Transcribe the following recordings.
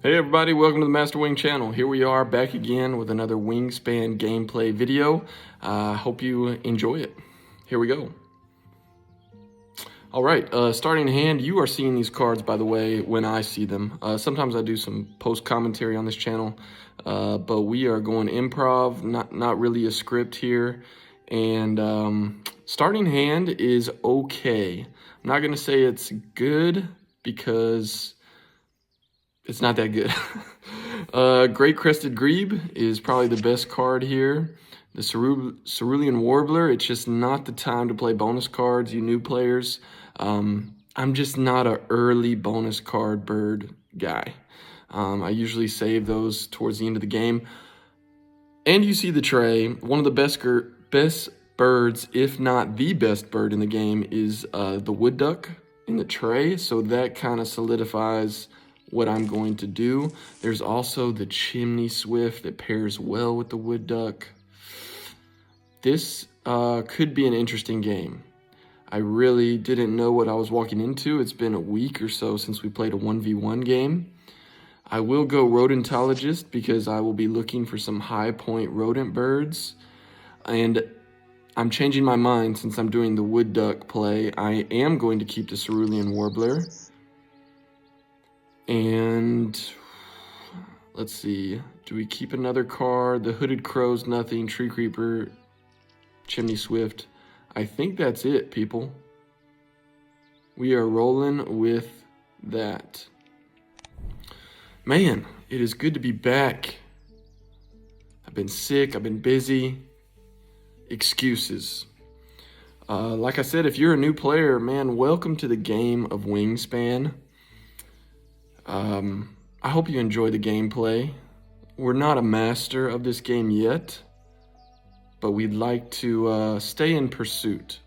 Hey everybody, welcome to the Master Wing channel. Here we are back again with another Wingspan gameplay video. Hope you enjoy it. Here we go. All right, starting hand, you are seeing these cards, by the way, when I see them. Sometimes I do some post commentary on this channel, but we are going improv, not really a script here. And starting hand is okay. I'm not gonna say it's good because it's not that good. Great Crested Grebe is probably the best card here. The Cerulean Warbler, it's just not the time to play bonus cards, you new players. I'm just not an early bonus card bird guy. I usually save those towards the end of the game. And you see the tray. One of the best birds, if not the best bird in the game, is the wood duck in the tray. So that kind of solidifies what I'm going to do. There's also the chimney swift that pairs well with the wood duck. This could be an interesting game. I really didn't know what I was walking into. It's been a week or so since we played a 1v1 game. I will go rodentologist because I will be looking for some high point rodent birds. And I'm changing my mind since I'm doing the wood duck play. I am going to keep the Cerulean Warbler. And let's see, do we keep another card? The Hooded Crow's nothing, Tree Creeper, Chimney Swift. I think that's it, people. We are rolling with that. Man, it is good to be back. I've been sick, I've been busy. Excuses. Like I said, if you're a new player, man, welcome to the game of Wingspan. I hope you enjoy the gameplay. We're not a master of this game yet, but we'd like to stay in pursuit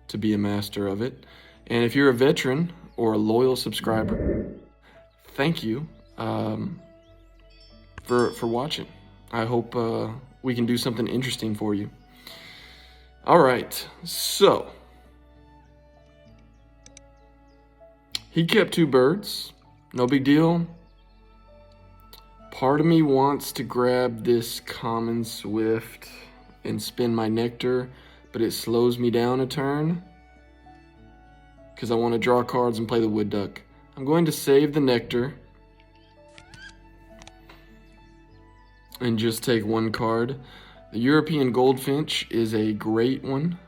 to be a master of it. And if you're a veteran or a loyal subscriber, thank you for watching. I hope we can do something interesting for you. All right, so he kept 2 birds. No big deal. Part of me wants to grab this common swift and spin my nectar, but it slows me down a turn because I want to draw cards and play the wood duck. I'm going to save the nectar and just take 1 card. The European Goldfinch is a great one.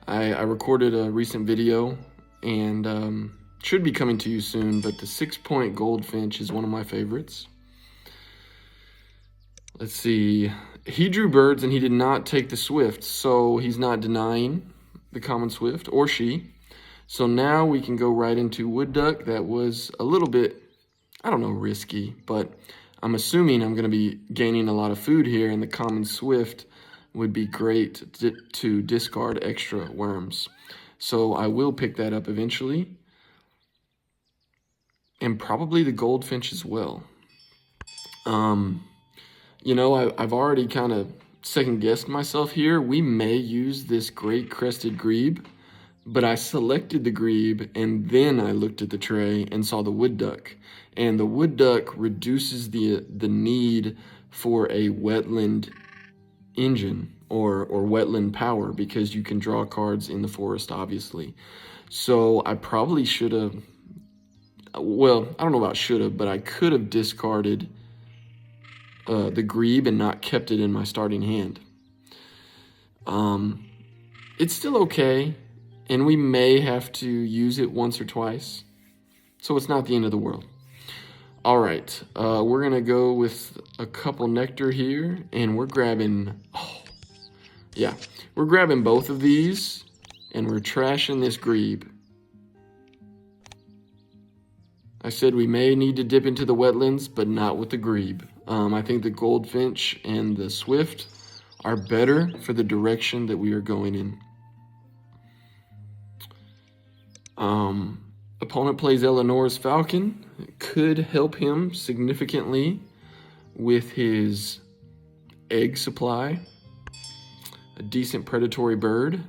I recorded a recent video and should be coming to you soon, but the 6-point Goldfinch is one of my favorites. Let's see. He drew birds and he did not take the swift, so he's not denying the common swift, or she. So now we can go right into wood duck. That was a little bit, I don't know, risky, but I'm assuming I'm going to be gaining a lot of food here, and the common swift would be great to discard extra worms. So I will pick that up eventually. And probably the goldfinch as well. You know, I've already kind of second-guessed myself here. We may use this Great Crested Grebe, but I selected the grebe and then I looked at the tray and saw the wood duck. And the wood duck reduces the need for a wetland engine or wetland power because you can draw cards in the forest, obviously. So I probably should have, well, I don't know about should have, but I could have discarded the grebe and not kept it in my starting hand. It's still okay, and we may have to use it once or twice, so it's not the end of the world. All right, we're gonna go with a couple nectar here, and we're grabbing, we're grabbing both of these, and we're trashing this grebe. I said we may need to dip into the wetlands, but not with the grebe. I think the goldfinch and the swift are better for the direction that we are going in. Opponent plays Eleanor's falcon. It could help him significantly with his egg supply. A decent predatory bird.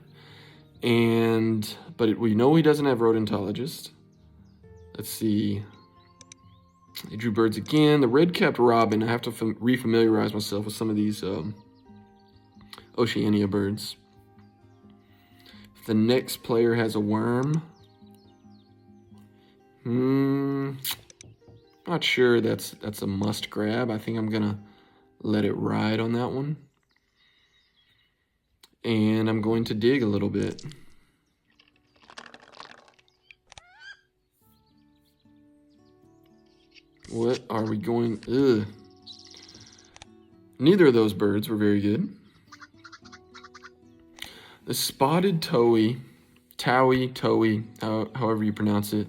But we know he doesn't have rodentologist. Let's see. They drew birds again. The red-capped robin. I have to refamiliarize myself with some of these Oceania birds. The next player has a worm. Not sure that's a must grab. I think I'm gonna let it ride on that one. And I'm going to dig a little bit. What are we going? Ugh. Neither of those birds were very good. The spotted towhee, however you pronounce it,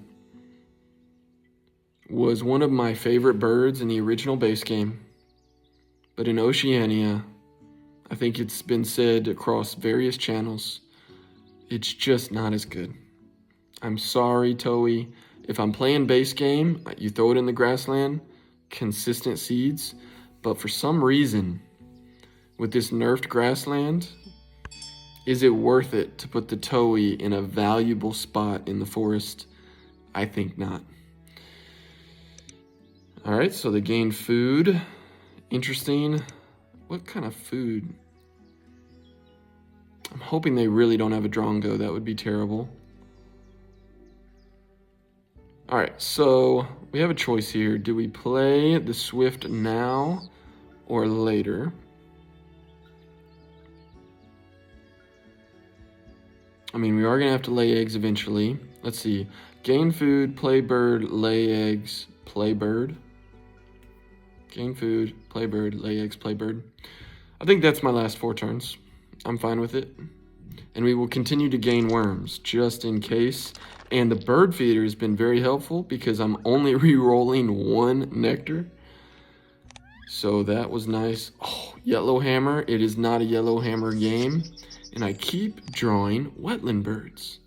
was one of my favorite birds in the original base game. But in Oceania, I think it's been said across various channels, it's just not as good. I'm sorry, towhee. If I'm playing base game, you throw it in the grassland, consistent seeds. But for some reason, with this nerfed grassland, is it worth it to put the towhee in a valuable spot in the forest? I think not. All right, so they gained food. Interesting. What kind of food? I'm hoping they really don't have a drongo. That would be terrible. All right, so we have a choice here. Do we play the swift now or later? I mean, we are going to have to lay eggs eventually. Let's see. Gain food, play bird, lay eggs, play bird. Gain food, play bird, lay eggs, play bird. I think that's my last 4 turns. I'm fine with it. And we will continue to gain worms just in case. And the bird feeder has been very helpful because I'm only re-rolling 1 nectar. So that was nice. Oh, yellow hammer. It is not a yellow hammer game. And I keep drawing wetland birds.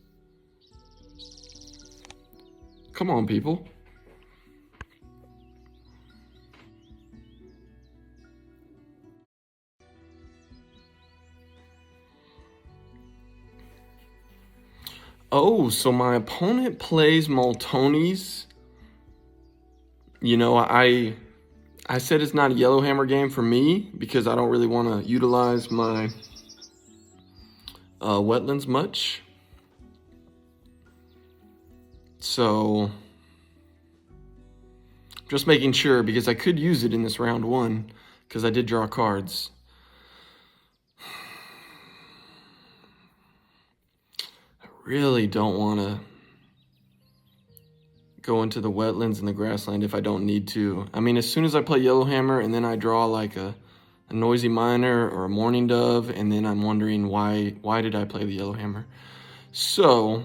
Come on, people. Oh, so my opponent plays Maltones. You know, I said it's not a yellow hammer game for me because I don't really want to utilize my wetlands much. So, just making sure because I could use it in this round 1 because I did draw cards. Really don't want to go into the wetlands and the grassland if I don't need to. I mean, as soon as I play Yellowhammer and then I draw like a noisy miner or a mourning dove, and then I'm wondering why did I play the Yellowhammer? So,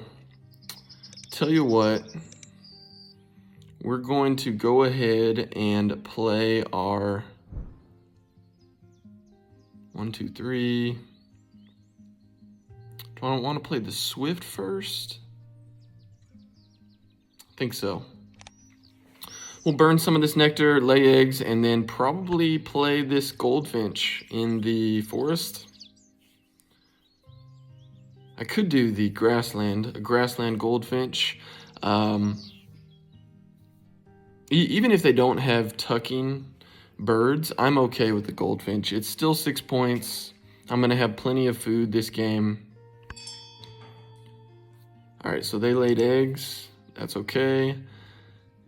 tell you what, we're going to go ahead and play our 1, 2, 3. Do I want to play the Swift first? I think so. We'll burn some of this nectar, lay eggs, and then probably play this goldfinch in the forest. I could do the grassland, a grassland goldfinch. Even if they don't have tucking birds, I'm okay with the goldfinch. It's still 6 points. I'm going to have plenty of food this game. All right, so they laid eggs. That's okay.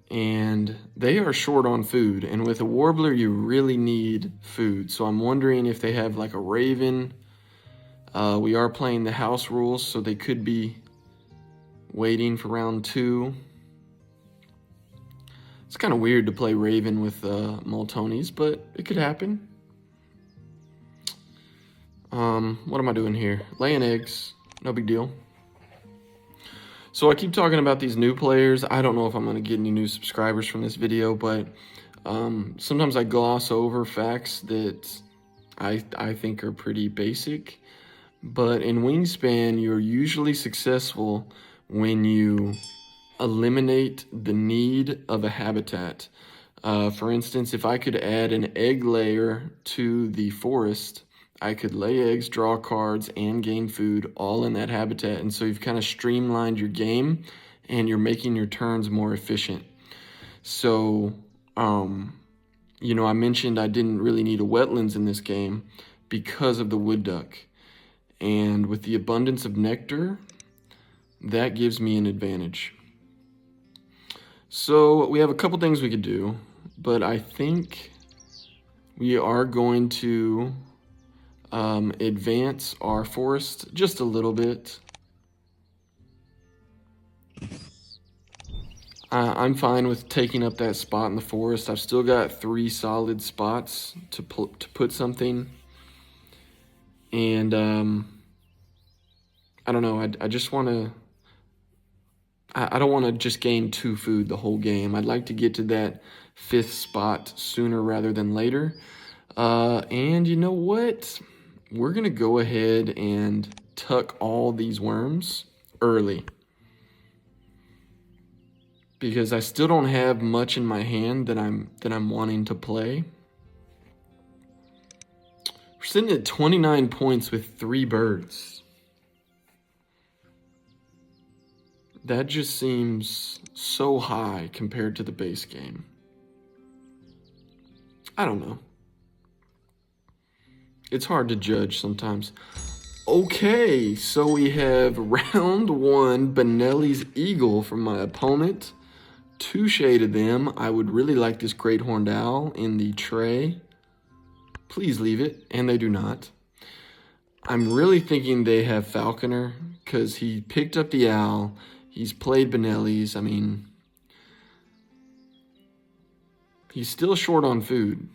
And they are short on food. And with a warbler, you really need food. So I'm wondering if they have like a raven. We are playing the house rules, so they could be waiting for round 2. It's kind of weird to play raven with Maltones, but it could happen. What am I doing here? Laying eggs, no big deal. So I keep talking about these new players. I don't know if I'm going to get any new subscribers from this video, but sometimes I gloss over facts that I think are pretty basic. But in Wingspan, you're usually successful when you eliminate the need of a habitat. For instance, if I could add an egg layer to the forest, I could lay eggs, draw cards, and gain food all in that habitat. And so you've kind of streamlined your game and you're making your turns more efficient. So, you know, I mentioned I didn't really need a wetlands in this game because of the wood duck. And with the abundance of nectar, that gives me an advantage. So we have a couple things we could do, but I think we are going to advance our forest just a little bit. I'm fine with taking up that spot in the forest. I've still got 3 solid spots to put something. And I don't know, I just want to... I don't want to just gain 2 food the whole game. I'd like to get to that 5th spot sooner rather than later. And you know what? We're going to go ahead and tuck all these worms early, because I still don't have much in my hand that I'm wanting to play. We're sitting at 29 points with 3 birds. That just seems so high compared to the base game. I don't know. It's hard to judge sometimes. Okay, so we have round 1, Benelli's Eagle from my opponent. 2 shaded them. I would really like this Great Horned Owl in the tray. Please leave it, and they do not. I'm really thinking they have Falconer, because he picked up the owl. He's played Benelli's. I mean, he's still short on food.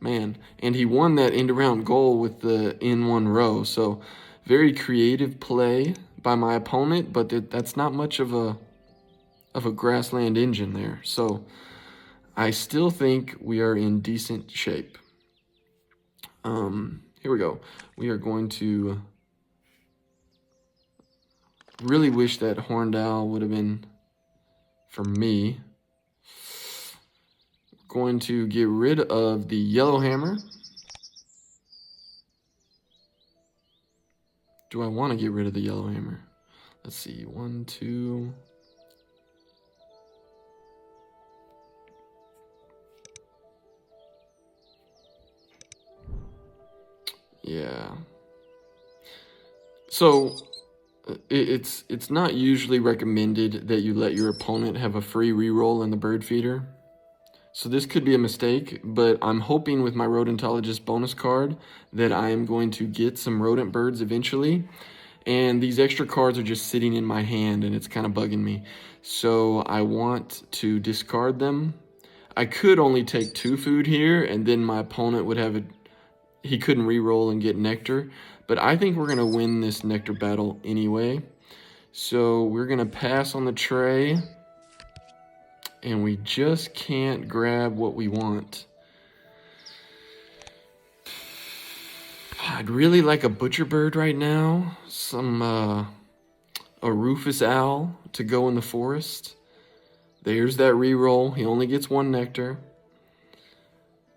Man, and he won that end-around goal with the in one row. So very creative play by my opponent, but that's not much of a grassland engine there. So I still think we are in decent shape. Here we go. We are going to... Really wish that horned owl would have been for me. Going to get rid of the yellow hammer. Do I want to get rid of the yellow hammer? Let's see, 1, 2. Yeah. So it's not usually recommended that you let your opponent have a free reroll in the bird feeder. So this could be a mistake, but I'm hoping with my rodentologist bonus card that I am going to get some rodent birds eventually. And these extra cards are just sitting in my hand and it's kind of bugging me. So I want to discard them. I could only take 2 food here and then my opponent would have he couldn't reroll and get nectar. But I think we're going to win this nectar battle anyway. So we're going to pass on the tray. And we just can't grab what we want. I'd really like a butcher bird right now. A rufous owl to go in the forest. There's that reroll. He only gets 1 nectar.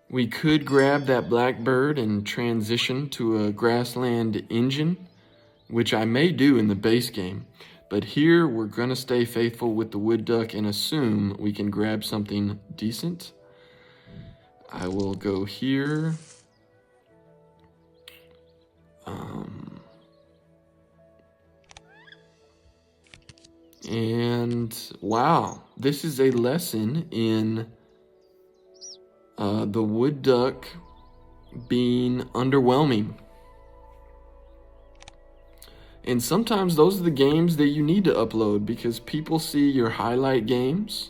We could grab that black bird and transition to a grassland engine, which I may do in the base game. But here, we're going to stay faithful with the wood duck and assume we can grab something decent. I will go here. And wow, this is a lesson in the wood duck being underwhelming. And sometimes those are the games that you need to upload because people see your highlight games.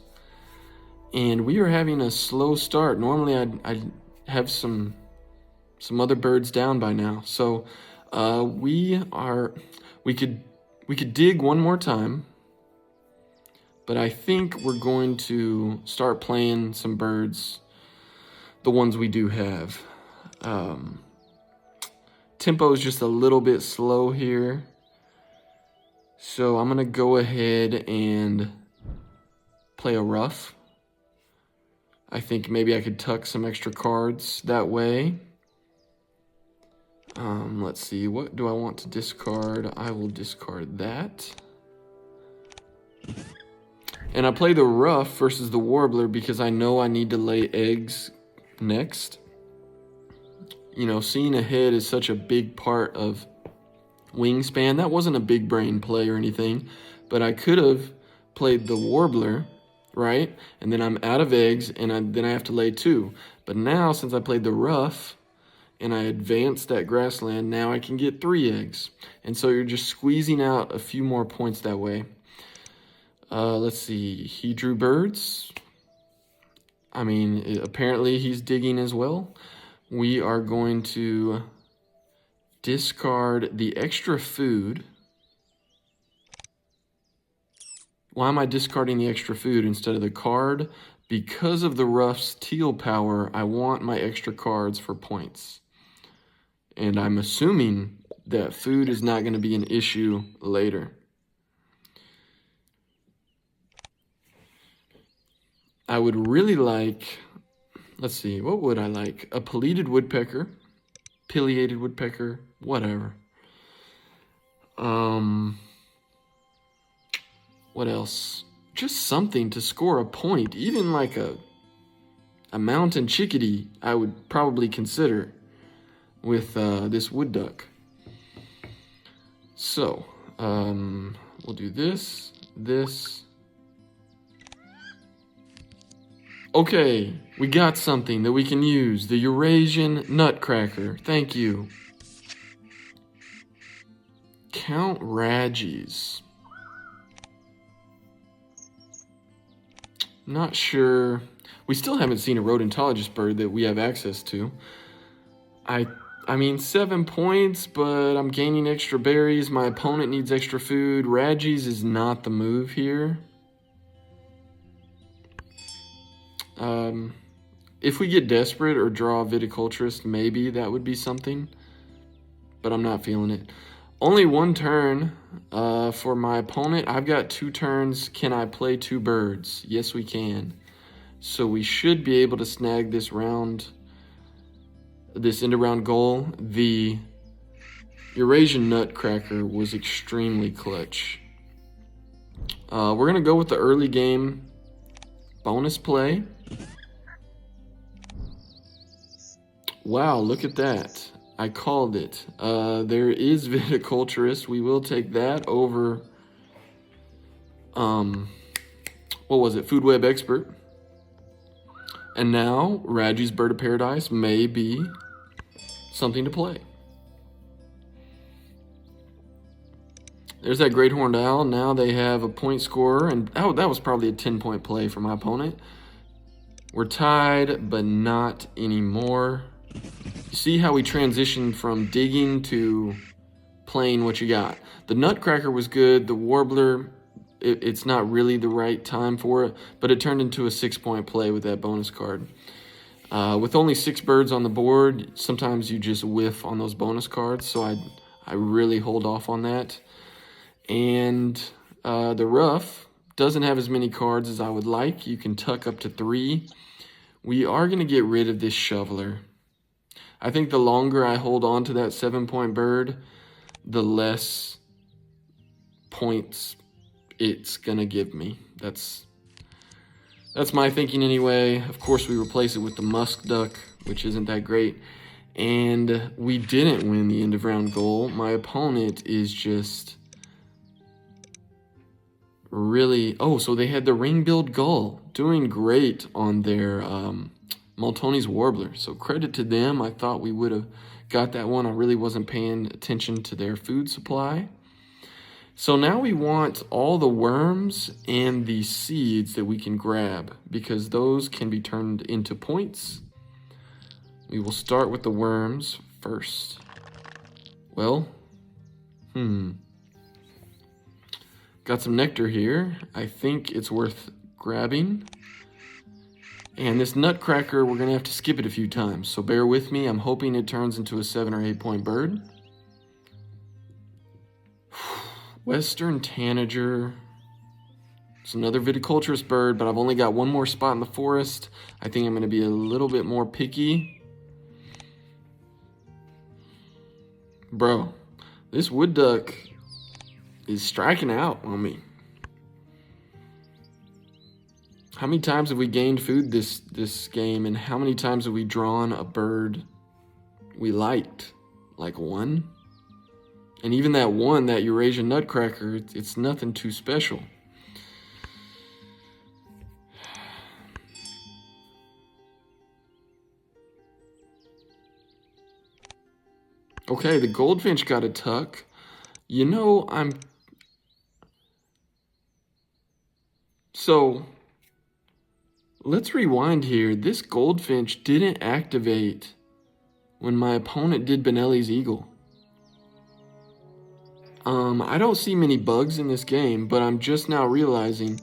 And we are having a slow start. Normally I'd have some other birds down by now. So we could dig one more time. But I think we're going to start playing some birds, the ones we do have. Tempo is just a little bit slow here. So I'm going to go ahead and play a rough. I think maybe I could tuck some extra cards that way. Let's see, what do I want to discard? I will discard that. And I play the ruff versus the warbler because I know I need to lay eggs next. You know, seeing ahead is such a big part of Wingspan. That wasn't a big brain play or anything, but I could have played the warbler, right? And then I'm out of eggs, and then I have to lay 2. But now, since I played the ruff, and I advanced that grassland, now I can get 3 eggs. And so you're just squeezing out a few more points that way. Let's see, he drew birds. I mean, apparently he's digging as well. We are going to discard the extra food. Why am I discarding the extra food instead of the card? Because of the ruff's teal power, I want my extra cards for points. And I'm assuming that food is not going to be an issue later. I would really like, let's see, what would I like? A pileated woodpecker, pileated woodpecker, whatever. What else? Just something to score a point. Even like a mountain chickadee, I would probably consider with this wood duck. So, we'll do this. Okay, we got something that we can use. The Eurasian Nutcracker. Thank you. Count Radgies. Not sure. We still haven't seen a rodentologist bird that we have access to. I mean, 7 points, but I'm gaining extra berries. My opponent needs extra food. Radgies is not the move here. If we get desperate or draw a viticulturist, maybe that would be something. But I'm not feeling it. Only 1 turn for my opponent. I've got 2 turns. Can I play 2 birds? Yes, we can. So we should be able to snag this round, this end of round goal. The Eurasian Nutcracker was extremely clutch. We're going to go with the early game bonus play. Wow, look at that. I called it. There is viticulturist. We will take that over, what was it? Food Web Expert. And now, Radgies Bird of Paradise may be something to play. There's that Great Horned Owl. Now they have a point scorer, and oh, that was probably a 10-point play for my opponent. We're tied, but not anymore. You see how we transitioned from digging to playing what you got. The Nutcracker was good. The Warbler, it's not really the right time for it, but it turned into a 6-point play with that bonus card. With only 6 birds on the board, sometimes you just whiff on those bonus cards, so I really hold off on that. And the Ruff doesn't have as many cards as I would like. You can tuck up to 3. We are going to get rid of this Shoveler. I think the longer I hold on to that 7-point bird, the less points it's going to give me. That's my thinking anyway. Of course, we replace it with the musk duck, which isn't that great. And we didn't win the end of round goal. My opponent is just really... Oh, so they had the ring-billed gull. Doing great on their Maltoni's Warbler. So credit to them. I thought we would have got that one. I really wasn't paying attention to their food supply. So now we want all the worms and the seeds that we can grab, because those can be turned into points. We will start with the worms first. Well, got some nectar here. I think it's worth grabbing. And this Nutcracker, we're going to have to skip it a few times, so bear with me. I'm hoping it turns into a 7 or 8 point bird. Western Tanager. It's another viticulturist bird, but I've only got 1 more spot in the forest. I think I'm going to be a little bit more picky. Bro, this wood duck is striking out on me. How many times have we gained food this game, and how many times have we drawn a bird we liked? Like one? And even that one, that Eurasian nutcracker, it's nothing too special. Okay, the goldfinch got a tuck. You know, So, let's rewind here. This goldfinch didn't activate when my opponent did Benelli's eagle. I don't see many bugs in this game, but I'm just now realizing,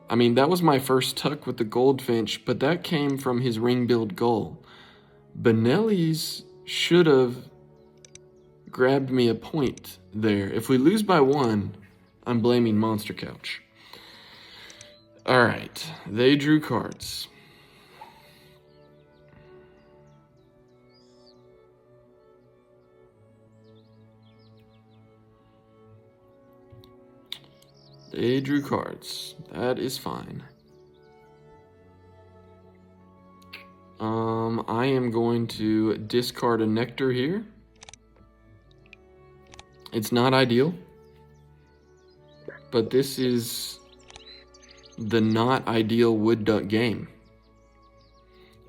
I mean, that was my first tuck with the goldfinch, but that came from his ring-billed gull. Benelli's should have grabbed me a point there. If we lose by one, I'm blaming Monster Couch. All right, they drew cards. They drew cards. That is fine. I am going to discard a Nectar here. It's not ideal, but this is the not ideal wood duck game.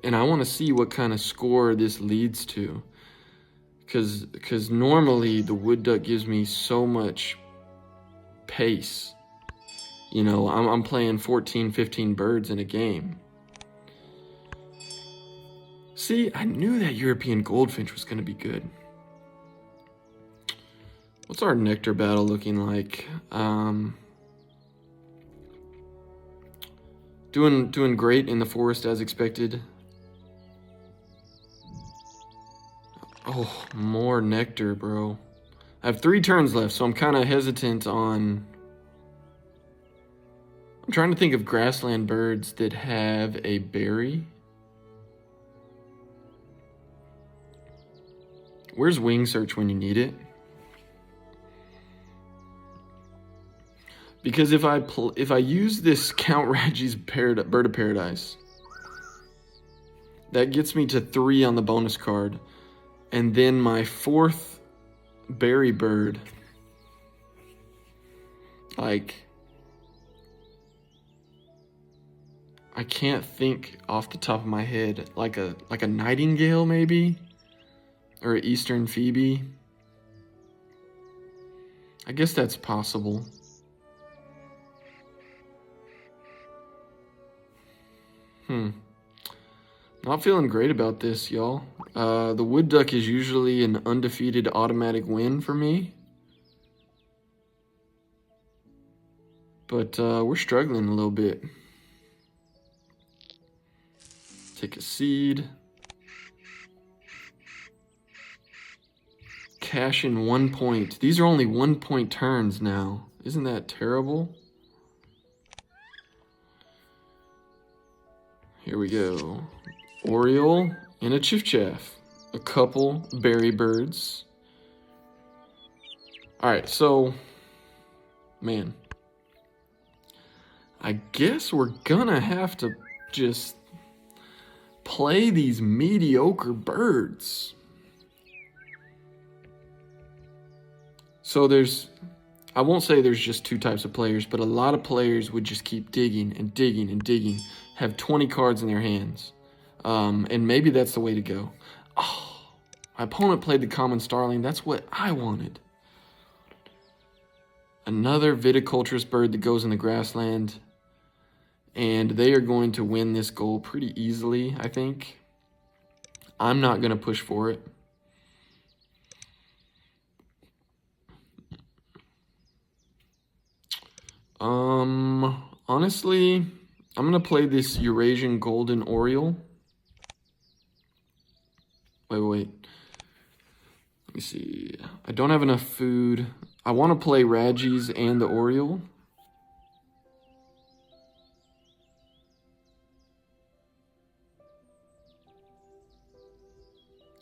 And I want to see what kind of score this leads to. Because normally the wood duck gives me so much pace. You know, I'm playing 14, 15 birds in a game. See, I knew that European goldfinch was going to be good. What's our Nectar battle looking like? Doing great in the forest as expected. Oh, more Nectar, bro. I have 3 turns left, so I'm kind of hesitant on... I'm trying to think of grassland birds that have a berry. Where's Wing Search when you need it? Because if I use this Count Raggie's Bird of Paradise, that gets me to 3 on the bonus card, and then my 4th berry bird, like, I can't think off the top of my head, like a nightingale maybe, or an Eastern Phoebe. I guess that's possible. Not feeling great about this, y'all. The wood duck is usually an undefeated automatic win for me. But we're struggling a little bit. Take a seed. Cash in 1 point. These are only 1 point turns now. Isn't that terrible? Here we go. Oriole and a Chiffchaff. A couple berry birds. Alright, so... Man. I guess we're gonna have to just play these mediocre birds. So I won't say there's just 2 types of players, but a lot of players would just keep digging and digging and digging, have 20 cards in their hands. And maybe that's the way to go. Oh, my opponent played the common starling. That's what I wanted. Another viticulturist bird that goes in the grassland. And they are going to win this goal pretty easily, I think. I'm not going to push for it. Honestly, I'm going to play this Eurasian Golden Oriole. Wait. Let me see. I don't have enough food. I want to play Raggie's and the Oriole.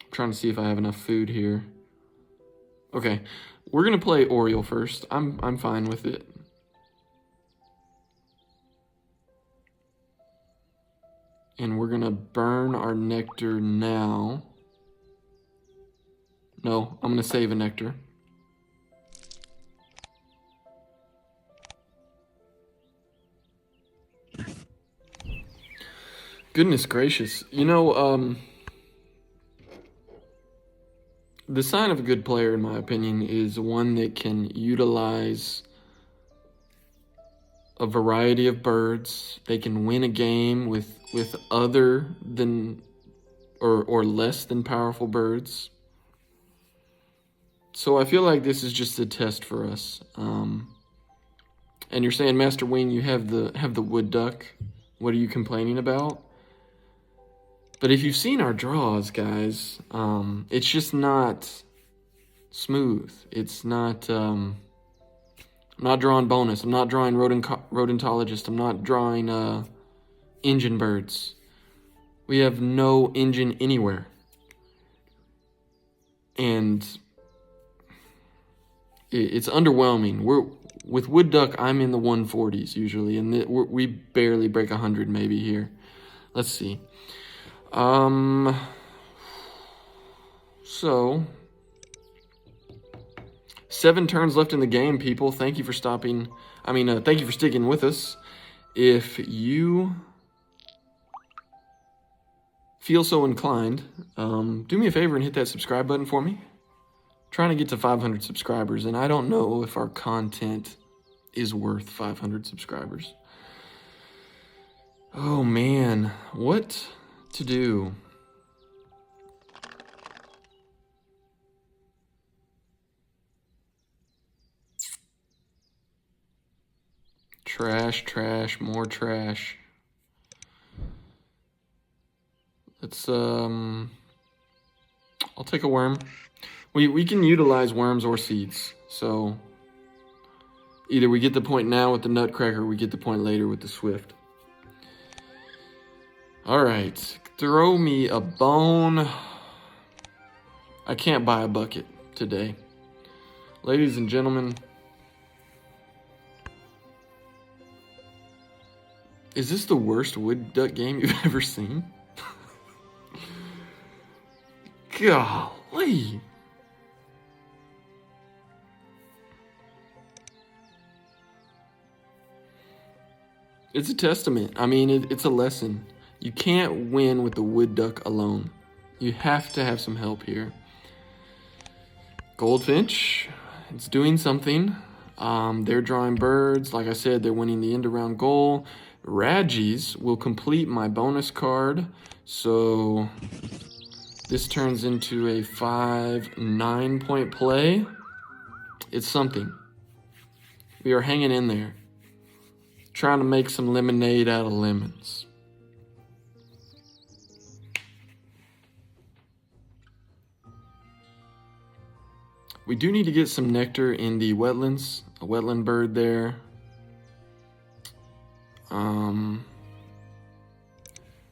I'm trying to see if I have enough food here. Okay, we're going to play Oriole first. I'm fine with it. And we're gonna burn our nectar now. No, I'm gonna save a nectar. Goodness gracious. You know, the sign of a good player, in my opinion, is one that can utilize a variety of birds. They can win a game with other than or less than powerful birds. So I feel like this is just a test for us. And you're saying, Master Wing, you have the wood duck. What are you complaining about? But if you've seen our draws, guys, it's just not smooth. It's not. I'm not drawing bonus. I'm not drawing rodentologist. I'm not drawing engine birds. We have no engine anywhere, and it's underwhelming. With wood duck, I'm in the 140s usually, and we barely break 100 maybe here. Let's see. So 7 turns left in the game, people. Thank you for stopping. Thank you for sticking with us. If you feel so inclined, do me a favor and hit that subscribe button for me. I'm trying to get to 500 subscribers, and I don't know if our content is worth 500 subscribers. Oh man, what to do? Trash, more trash. Let's I'll take a worm. We can utilize worms or seeds. So either we get the point now with the Nutcracker, or we get the point later with the Swift. All right, throw me a bone. I can't buy a bucket today. Ladies and gentlemen, is this the worst wood duck game you've ever seen? Golly. It's a testament. I mean, it's a lesson. You can't win with the wood duck alone. You have to have some help here. Goldfinch, it's doing something. They're drawing birds. Like I said, they're winning the end-around goal. Radgies will complete my bonus card. So this turns into a 5-9 point play. It's something. We are hanging in there, trying to make some lemonade out of lemons. We do need to get some nectar in the wetlands, a wetland bird there.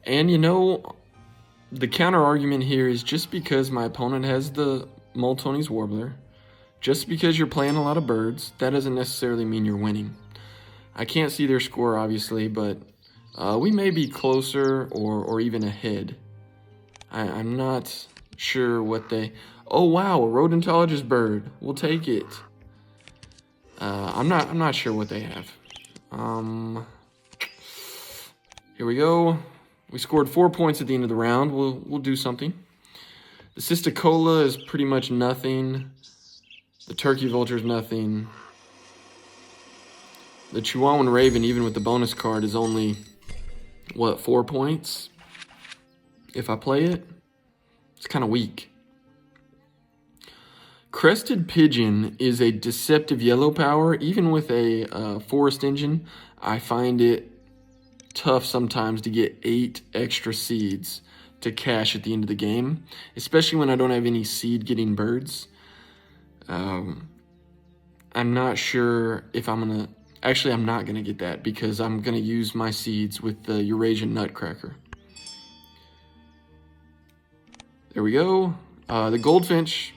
And you know, the counter argument here is just because my opponent has the Multoni's Warbler, just because you're playing a lot of birds, that doesn't necessarily mean you're winning. I can't see their score, obviously, but we may be closer or even ahead. I'm not sure what they... Oh, wow, a rodentologist bird. We'll take it. I'm not sure what they have. Here we go. We scored 4 points at the end of the round. We'll do something. The Cisticola is pretty much nothing. The Turkey Vulture is nothing. The Chihuahuan Raven, even with the bonus card, is only, what, 4 points? If I play it, it's kind of weak. Crested Pigeon is a deceptive yellow power. Even with a forest engine, I find it tough sometimes to get 8 extra seeds to cash at the end of the game, especially when I don't have any seed getting birds. I'm not sure if I'm gonna... Actually, I'm not gonna get that because I'm gonna use my seeds with the Eurasian Nutcracker. There we go. The Goldfinch,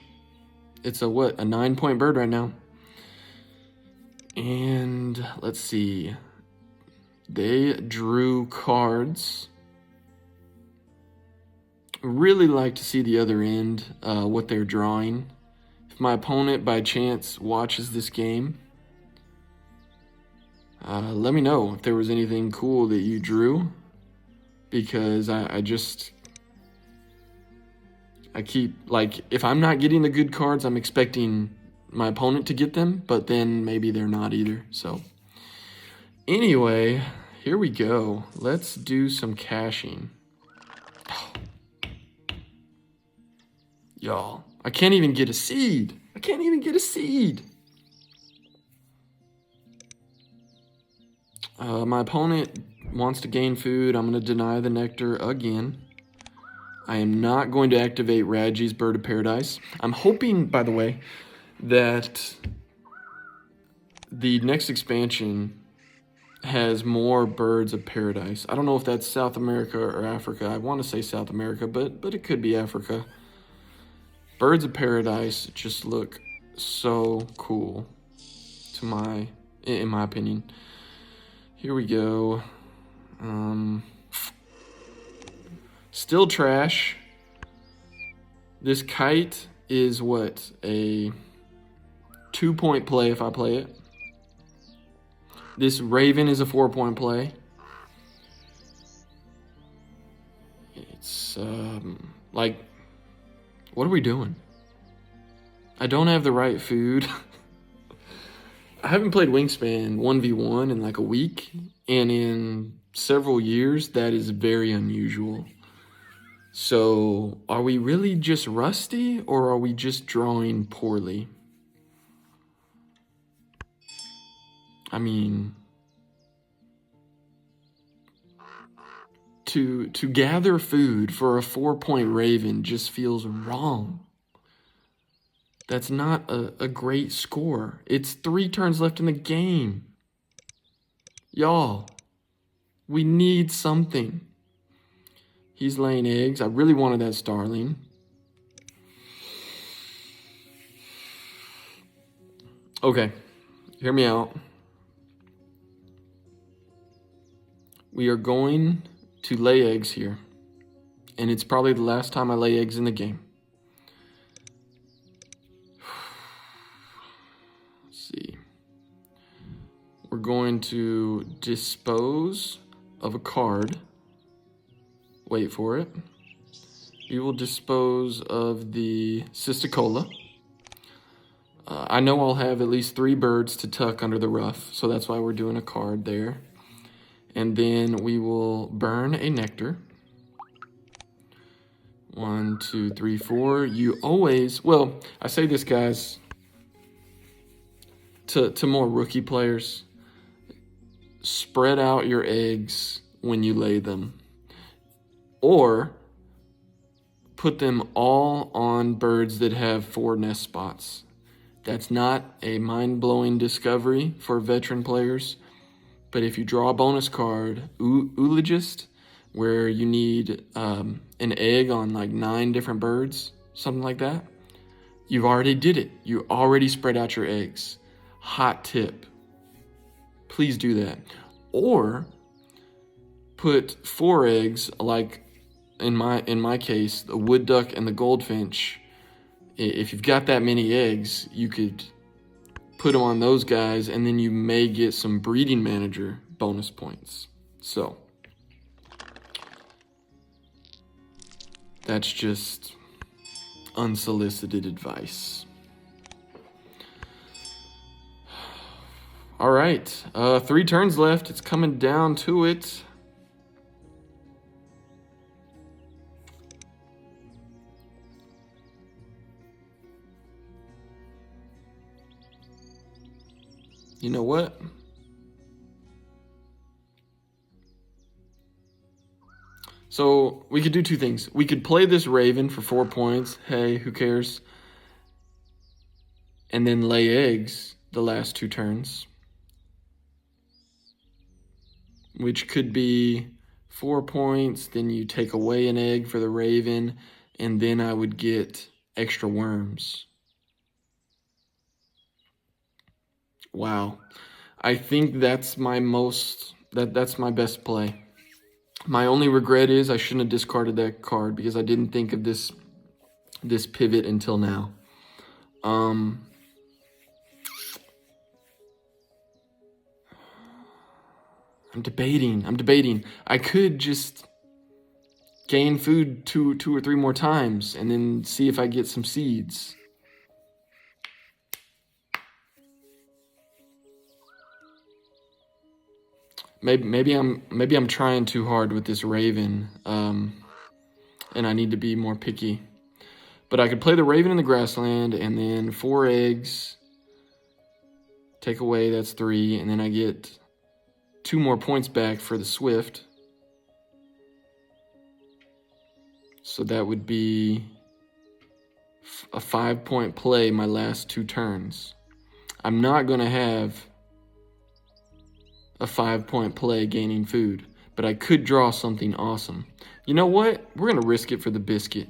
it's a 9 point bird right now. And let's see. They drew cards. Really like to see the other end, what they're drawing. If my opponent by chance watches this game, let me know if there was anything cool that you drew, because I keep, like, if I'm not getting the good cards, I'm expecting my opponent to get them, but then maybe they're not either. So anyway, here we go. Let's do some caching. Y'all, I can't even get a seed. I can't even get a seed. My opponent wants to gain food. I'm going to deny the nectar again. I am not going to activate Raji's Bird of Paradise. I'm hoping, by the way, that the next expansion has more Birds of Paradise. I don't know if that's South America or Africa. I want to say South America, but it could be Africa. Birds of Paradise just look so cool in my opinion. Here we go. Still trash. This kite is what, a 2-point play if I play it. This raven is a 4-point play. It's like, what are we doing? I don't have the right food. I haven't played Wingspan 1v1 in like a week, and in several years, that is very unusual. So, are we really just rusty, or are we just drawing poorly? I mean, to gather food for a 4-point raven just feels wrong. That's not a great score. It's 3 turns left in the game. Y'all, we need something. He's laying eggs. I really wanted that starling. Okay, hear me out. We are going to lay eggs here. And it's probably the last time I lay eggs in the game. Let's see. We're going to dispose of a card. Wait for it. We will dispose of the Cisticola. I know I'll have at least 3 birds to tuck under the ruff, so that's why we're doing a card there. And then we will burn a nectar. 1, 2, 3, 4. You always, well, I say this, guys, to more rookie players, spread out your eggs when you lay them. Or put them all on birds that have 4 nest spots. That's not a mind-blowing discovery for veteran players. But if you draw a bonus card, Oologist, where you need an egg on like 9 different birds, something like that, you've already did it. You already spread out your eggs. Hot tip. Please do that. Or put 4 eggs, like in my case, the wood duck and the goldfinch. If you've got that many eggs, you could put them on those guys, and then you may get some breeding manager bonus points. So that's just unsolicited advice. All right, 3 turns left. It's coming down to it. You know what? So we could do 2 things. We could play this raven for 4 points. Hey, who cares? And then lay eggs the last 2 turns, which could be 4 points. Then you take away an egg for the raven, and then I would get extra worms. Wow. I think that's my that's my best play. My only regret is I shouldn't have discarded that card because I didn't think of this pivot until now. I'm debating. I could just gain food two or three more times and then see if I get some seeds. Maybe I'm trying too hard with this Raven, and I need to be more picky. But I could play the Raven in the grassland and then 4 eggs. Take away, that's 3, and then I get 2 more points back for the Swift. So that would be a 5-point play my last 2 turns. I'm not going to have a 5-point play gaining food, but I could draw something awesome. You know what? We're going to risk it for the biscuit.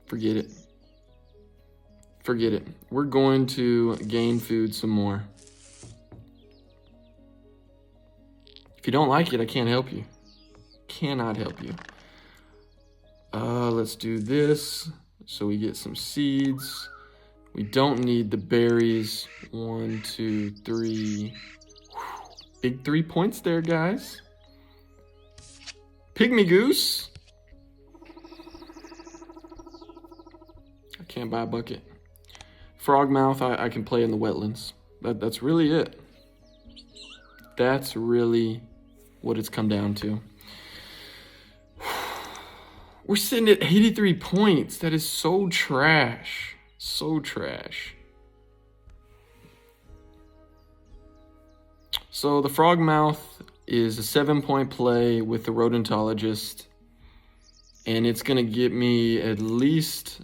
Forget it. Forget it. We're going to gain food some more. If you don't like it, I can't help you. Cannot help you. Let's do this so we get some seeds. We don't need the berries. 1, 2, 3. Big 3 points there, guys. Pygmy Goose. I can't buy a bucket. Frogmouth, I can play in the wetlands. That's really it. That's really what it's come down to. We're sitting at 83 points. That is so trash. So trash. So the Frogmouth is a 7-point play with the Rodentologist. And it's going to get me at least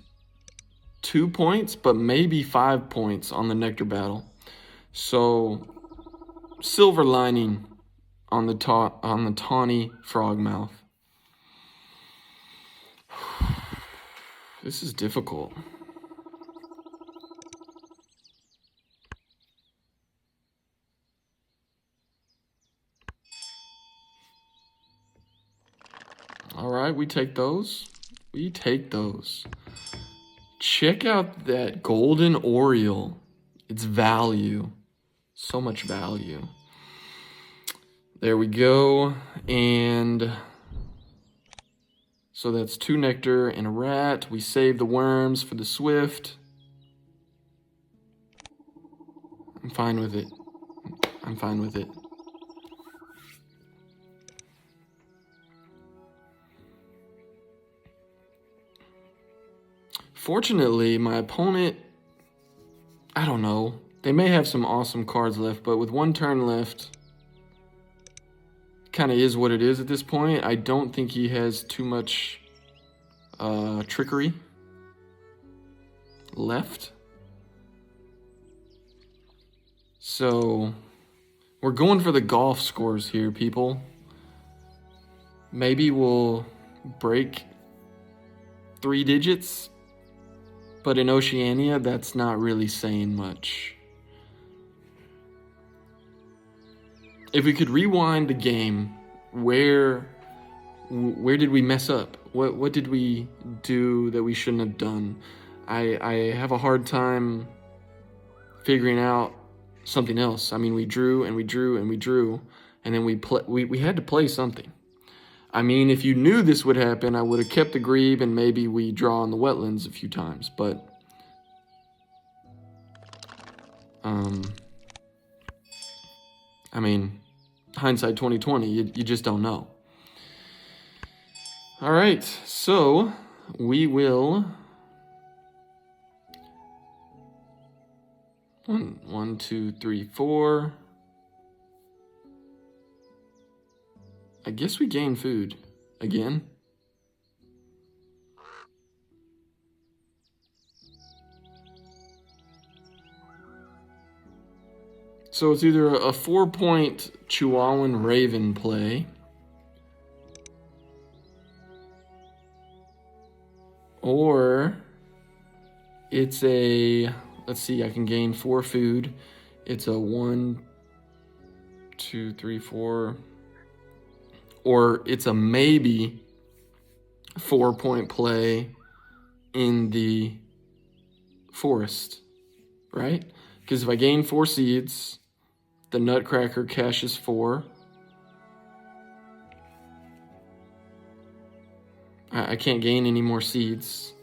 2 points, but maybe 5 points on the Nectar Battle. So silver lining on the tawny Frogmouth. This is difficult. All right, we take those. We take those. Check out that golden Oriole. Its value. So much value. There we go. And so that's 2 nectar and a rat. We save the worms for the Swift. I'm fine with it. I'm fine with it. Fortunately, my opponent, I don't know. They may have some awesome cards left, but with 1 turn left, kind of is what it is at this point. I don't think he has too much trickery left. So we're going for the golf scores here, people. Maybe we'll break 3 digits, but in Oceania, that's not really saying much. If we could rewind the game, where did we mess up? What did we do that we shouldn't have done? I have a hard time figuring out something else. I mean, we drew and we drew and we drew, and then we had to play something. I mean, if you knew this would happen, I would have kept the Grebe and maybe we draw on the wetlands a few times, but I mean, hindsight 2020, you just don't know. All right, so we will 1, 2, 3, 4. I guess we gain food again. So it's either a 4-point Chihuahuan Raven play, or it's a, let's see, I can gain 4 food. It's a 1, 2, 3, 4. Or it's a maybe 4-point play in the forest, right? Because if I gain 4 seeds, the Nutcracker cashes 4. I can't gain any more seeds.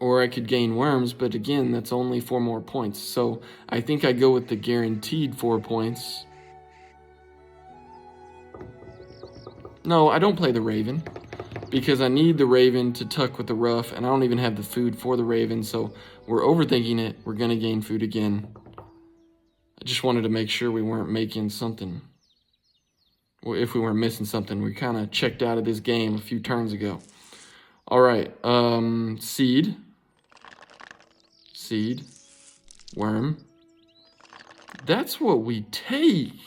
Or I could gain worms, but again, that's only 4 more points. So I think I go with the guaranteed 4 points. No, I don't play the Raven, because I need the Raven to tuck with the Rough, and I don't even have the food for the Raven, so we're overthinking it. We're going to gain food again. I just wanted to make sure we weren't making something. Well, if we weren't missing something, we kind of checked out of this game a few turns ago. All right, seed. Seed. Worm. That's what we take.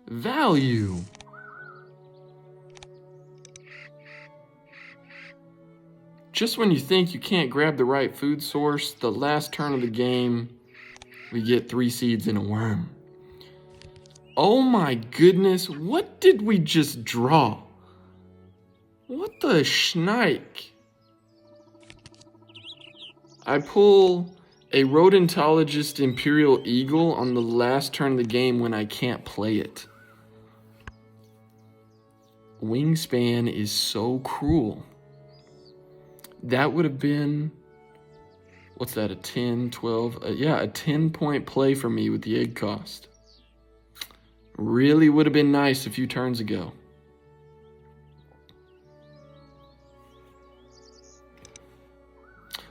Value. Just when you think you can't grab the right food source, the last turn of the game, we get 3 seeds and a worm. Oh my goodness, what did we just draw? What the schneik? I pull a rodentologist Imperial Eagle on the last turn of the game when I can't play it. Wingspan is so cruel. That would have been, what's that, a 10, 12? Yeah, a 10-point play for me with the egg cost. Really would have been nice a few turns ago.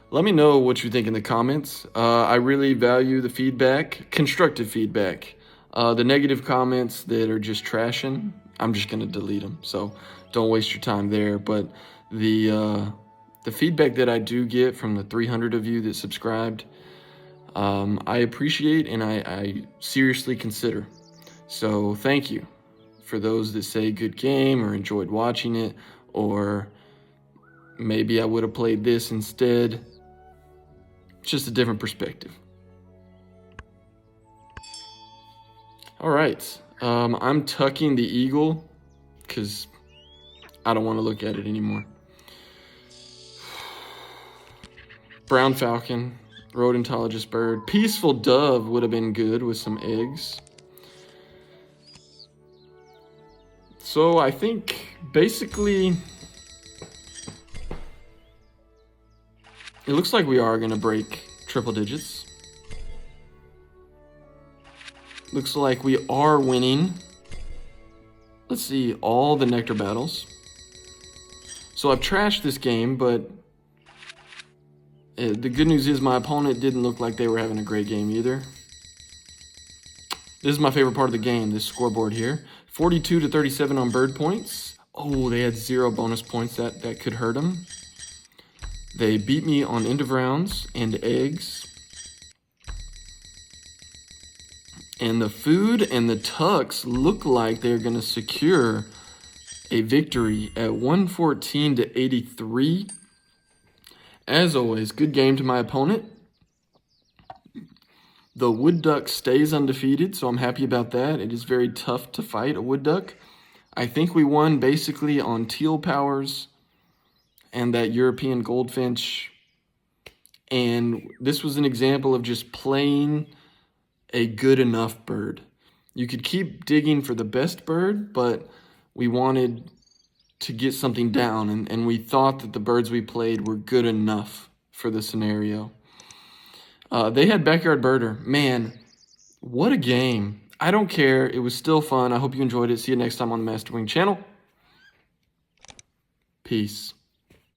Let me know what you think in the comments. I really value the feedback, constructive feedback. The negative comments that are just trashing, I'm just going to delete them. So don't waste your time there. But the feedback that I do get from the 300 of you that subscribed, I appreciate and I seriously consider. So thank you for those that say good game or enjoyed watching it, or maybe I would have played this instead. Just a different perspective. All right, I'm tucking the eagle because I don't want to look at it anymore. Brown falcon, rodentologist bird. Peaceful dove would have been good with some eggs. So I think basically it looks like we are going to break triple digits. Looks like we are winning. Let's see, all the nectar battles. So I've trashed this game, but the good news is my opponent didn't look like they were having a great game either. This is my favorite part of the game, this scoreboard here. 42 to 37 on bird points. Oh, they had 0 bonus points. That could hurt them. They beat me on end of rounds and eggs. And the food and the tucks look like they're going to secure a victory at 114 to 83. As always, good game to my opponent. The wood duck stays undefeated, so I'm happy about that. It is very tough to fight a wood duck. I think we won basically on teal powers and that European goldfinch. And this was an example of just playing a good enough bird. You could keep digging for the best bird, but we wanted to get something down, and we thought that the birds we played were good enough for the scenario. They had Backyard Birder. Man, what a game. I don't care. It was still fun. I hope you enjoyed it. See you next time on the Master Wing channel. Peace.